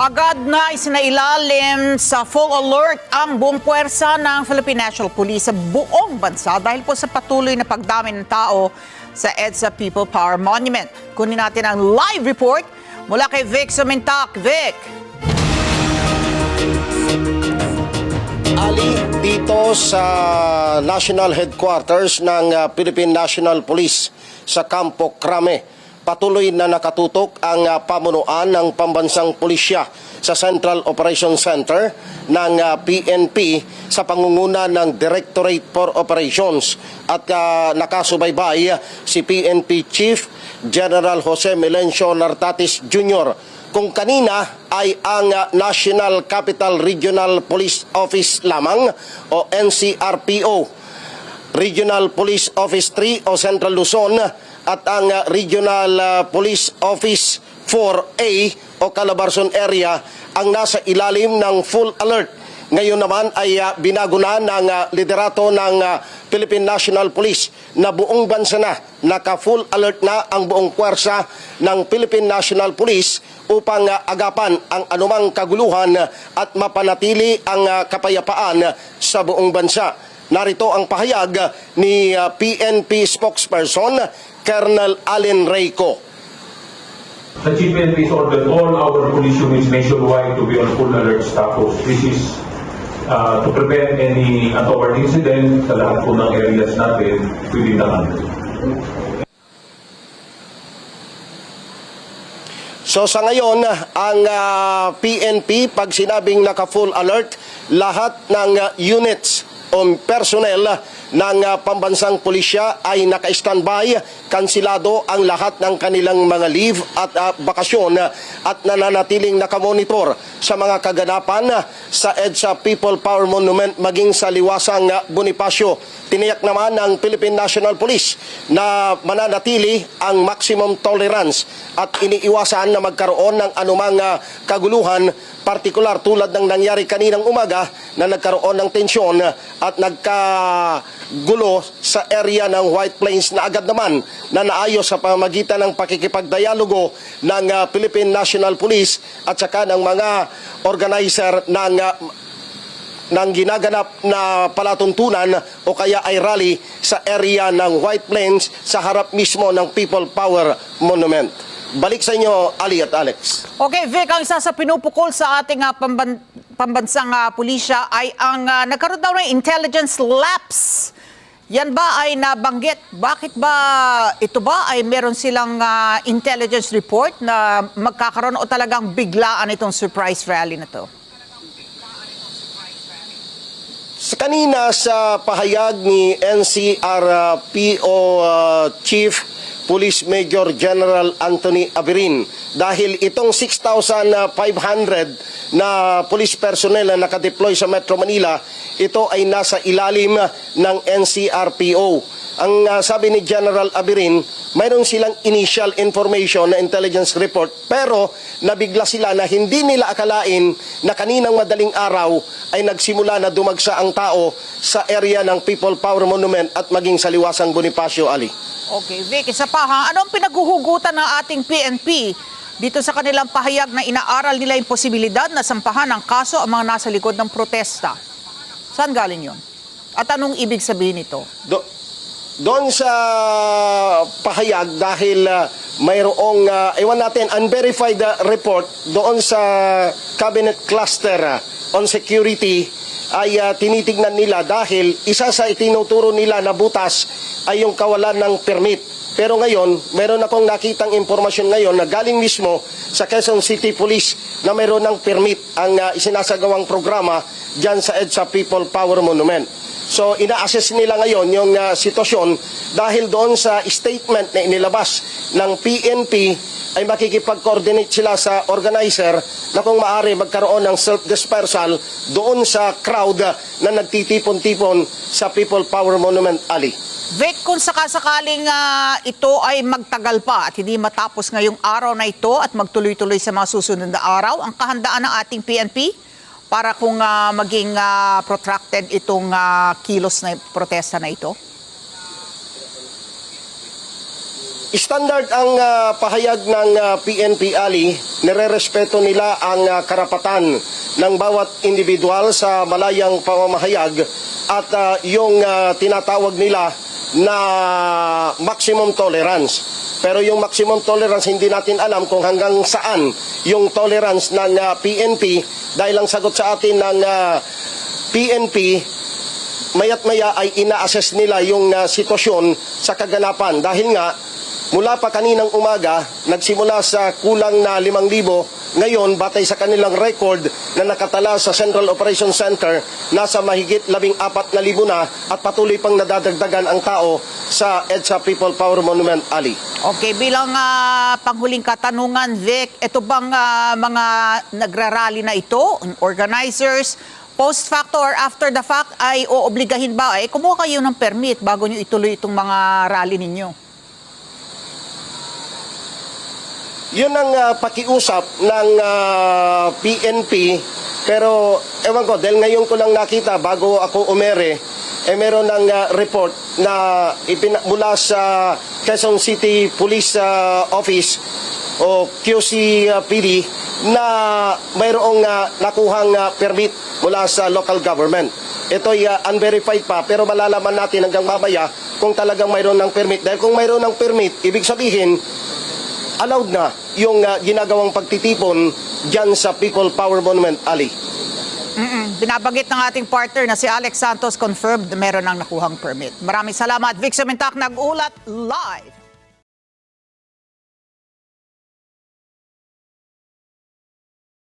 Agad na isinailalim sa full alert ang buong puwersa ng Philippine National Police sa buong bansa dahil po sa patuloy na pagdami ng tao sa EDSA People Power Monument. Kunin natin ang live report mula kay Vic Sumintak. Vic! Ali, dito sa National Headquarters ng Philippine National Police sa Campo Crame, patuloy na nakatutok ang pamunuan ng pambansang pulisya sa Central Operations Center ng PNP sa pangunguna ng Directorate for Operations at nakasubaybay si PNP Chief General Jose Melencio Nartatis Jr. Kung kanina ay ang National Capital Regional Police Office lamang o NCRPO, Regional Police Office 3 o Central Luzon at ang Regional Police Office 4A o Calabarzon area ang nasa ilalim ng full alert. Ngayon naman ay binago na ng liderato ng Philippine National Police na buong bansa na naka-full alert na ang buong puwersa ng Philippine National Police upang agapan ang anumang kaguluhan at mapanatili ang kapayapaan sa buong bansa. Narito ang pahayag ni PNP spokesperson Colonel Allen Reyco. The Chief PNP has ordered all our police units nationwide to be on full alert status. This is to prevent any untoward incident sa lahat po ng areas natin within the country. So sa ngayon, ang PNP, pag sinabing naka-full alert, lahat ng units o personnel ng pambansang pulisya ay naka-standby, kansilado ang lahat ng kanilang mga leave at bakasyon at nananatiling nakamonitor sa mga kaganapan sa EDSA People Power Monument maging sa liwasang Bonifacio. Tiniyak naman ng Philippine National Police na mananatili ang maximum tolerance at iniiwasan na magkaroon ng anumang kaguluhan, partikular tulad ng nangyari kaninang umaga na nagkaroon ng tensyon at nagkagulo sa area ng White Plains na agad naman na naayos sa pamamagitan ng pakikipagdialogo ng Philippine National Police at saka ng mga organizer ng ginaganap na palatuntunan o kaya ay rally sa area ng White Plains sa harap mismo ng People Power Monument. Balik sa inyo, Ali at Alex. Okay, Vic, ang isa sa pinupukol sa ating pambansang pulisya ay ang nagkaroon daw ng intelligence lapse. Yan ba ay nabanggit? Bakit ba ito ba ay meron silang intelligence report na magkakaroon o talagang biglaan itong surprise rally na to? Kanina sa pahayag ni NCRPO Chief Police Major General Anthony Avirin, dahil itong 6,500 na police personnel na nakadeploy sa Metro Manila, ito ay nasa ilalim ng NCRPO. Ang sabi ni General Avirin, mayroon silang initial information na intelligence report, pero nabigla sila na hindi nila akalain na kaninang madaling araw ay nagsimula na dumagsa ang tao sa area ng People Power Monument at maging sa liwasang Bonifacio, Ali. Okay, Vic, isa pa ha, anong pinaghuhugutan ng ating PNP dito sa kanilang pahayag na inaaral nila yung posibilidad na sampahan ng kaso ang mga nasa likod ng protesta? Saan galing yun? At anong ibig sabihin nito? Doon sa pahayag, dahil mayroong, ewan natin, unverified report doon sa Cabinet Cluster on Security ay tinitignan nila dahil isa sa itinuturo nila na butas ay yung kawalan ng permit. Pero ngayon, meron akong nakitang impormasyon ngayon na galing mismo sa Quezon City Police na meron ng permit ang isinasagawang programa dyan sa EDSA People Power Monument. So ina-assess nila ngayon yung sitwasyon dahil doon sa statement na inilabas ng PNP ay makikipag-coordinate sila sa organizer na kung maaari magkaroon ng self-dispersal doon sa crowd na nagtitipon-tipon sa People Power Monument, Ali. Vic, kung sakasakaling ito ay magtagal pa at hindi matapos ngayong araw na ito at magtuloy-tuloy sa mga susunod na araw, ang kahandaan ng ating PNP para kung maging protracted itong kilos na protesta na ito? Standard ang pahayag ng PNP Ali, nirerespeto nila ang karapatan ng bawat individual sa malayang pamamahayag at yung tinatawag nila na maximum tolerance. Pero yung maximum tolerance, hindi natin alam kung hanggang saan yung tolerance ng PNP dahil ang sagot sa atin ng PNP, mayat maya ay ina-assess nila yung sitwasyon sa kaganapan dahil nga mula pa kaninang umaga, nagsimula sa kulang na 5,000. Ngayon, batay sa kanilang record na nakatala sa Central Operations Center, nasa mahigit 14,000 na at patuloy pang nadadagdagan ang tao sa EDSA People Power Monument Ali. Okay, bilang panghuling katanungan, Vic, ito bang mga nagrarally na ito, organizers, post facto or after the fact, ay oobligahin ba? Kumuha kayo ng permit bago nyo ituloy itong mga rally ninyo? Yun ang pakiusap ng PNP, pero ewan ko, dahil ngayon ko lang nakita bago ako umere, meron ng report na mula sa Quezon City Police Office o QCPD na mayroong nakuhang permit mula sa local government. Ito'y unverified pa, pero malalaman natin hanggang mamaya kung talagang mayroon ng permit. Dahil kung mayroon ng permit, ibig sabihin, allowed na yung ginagawang pagtitipon dyan sa People Power Monument Ali. Binabanggit ng ating partner na si Alex Santos, confirmed na meron ng nakuhang permit. Maraming salamat. Vic Sementak, nag-ulat live.